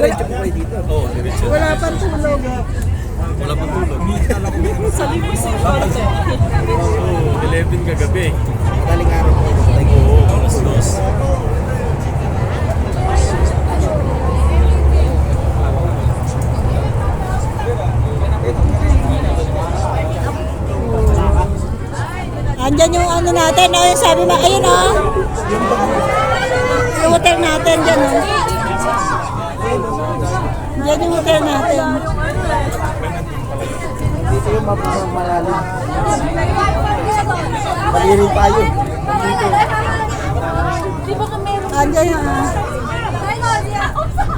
Diretso po kayo dito. Oo, diretso. Wala pang tulog. Wala pang tulog. Sa limos yung konti. Oo, 11 kagabi. Madaling araw po. Oo, alas 2. Andyan yung ano natin, no? Yung sabi mo, ayun o. Yung hotel natin, dyan o. Dyan yung hotel natin. Dito yung malalim. Malirin tayo. Andyan yung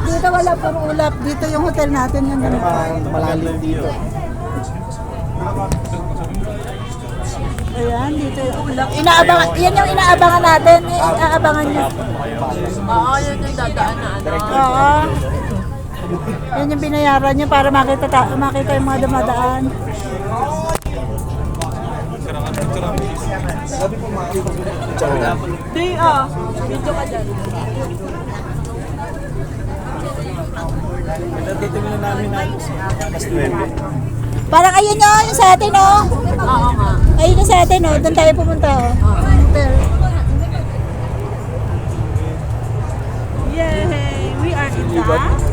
dito wala puro ulap. Dito yung hotel natin. Yung Pero malalim dito. ayan, dito yung ulap. Inaabangan, yan yung inaabangan natin. Inaabangan nyo. Oo, yun yung dadaan na ano. Oo. Yan yung binayaran nyo para makita yung mga dumadaan. Di, video ka dyan. Dito muna namin na alas 9. Parang ayun nyo, yung sa atin o. Oo nga. Ayun yung sa atin o. Doon tayo pumunta o. Hotel. Yay! We are in the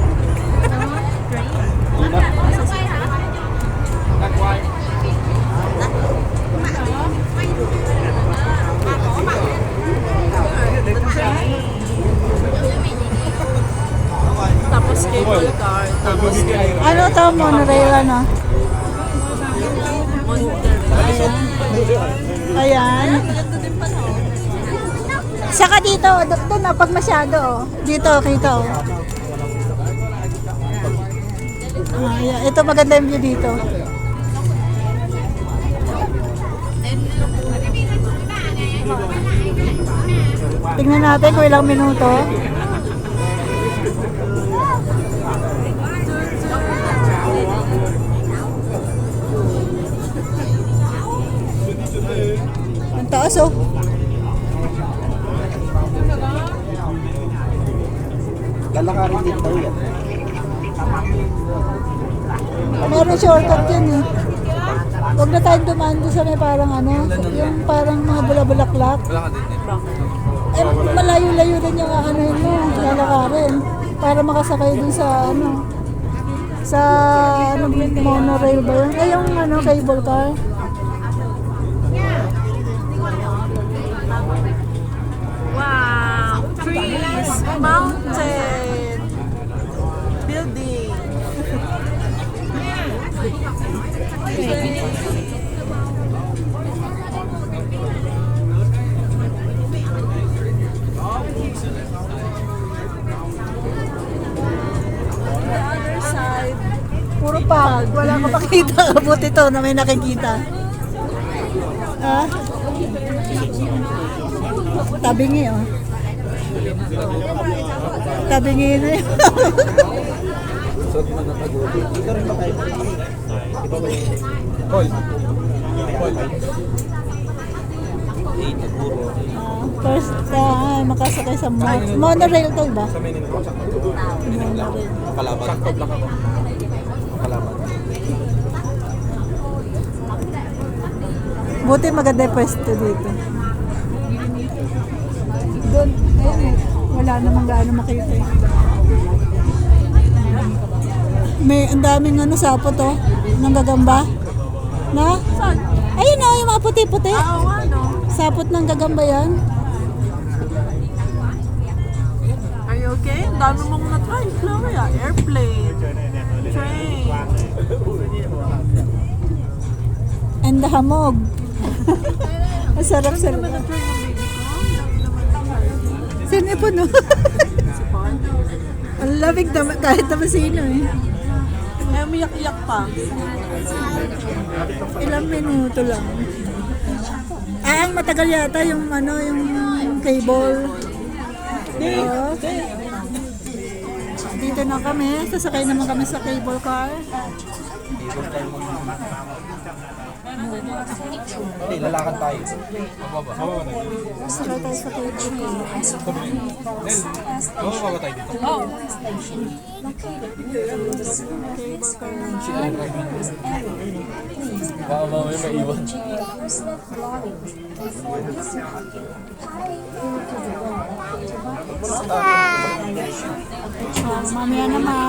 tapos cable car, tapos Ano to? Monorail ano? Ayan. Saka dito, doon na pag masyado oh. Dito, kita oh. Ayan. Ito maganda yung view dito. Tingnan natin kung ilang minuto. Ang taas oh. Lalakarin din daw yan. Meron shortcut dyan eh. Huwag na tayong dumaan doon sa may parang ano, yung parang mga bulabulaklak. Eh, malayo-layo din yung ano yun mo, lalakarin. Para makasakay dun sa ano, sa ano, monorail ba yun? Eh, yung ano, cable car. wow! Trees, mountain, building. The other side, Puro pag, wala ka makita. Buti to na may nakikita. Ha? Tabingi oh. Tabingi na yun. Suot man na tagubi. Dito rin ba kayo? Iba ba yun? Paul. Paul. 8 at puro. First, makasakay sa monorail to ba? Sa Menin po. Monorail. Kalaban. Sakto block ako. Kalaban. Buti maganda yung pwesto dito. Doon, ayun eh. Wala namang gaano makita eh. May ang daming ano sapo to. Nang gagamba. Na? saan? Ayun o, yung mga puti-puti. Oo, ano? Sapot ng gagamba yan. Are you okay? Ang dami mong na-try, Gloria. Airplane, train. And the hamog. Ang sarap-sarap. Na-try ng baby ko. Sino po no? Ang lamig naman kahit naman sino eh. Eh, umiyak-iyak pa. Ilang minuto lang. Ah, ang matagal yata yung ano, yung cable. Oo. Dito na kami. Sasakay naman kami sa cable car. Hindi, lalakad tayo. Mababa tayo. Sakay tayo sa cable car. Nel, mababa tayo dito. Oh, Baka mamaya maiwan. Mamaya naman.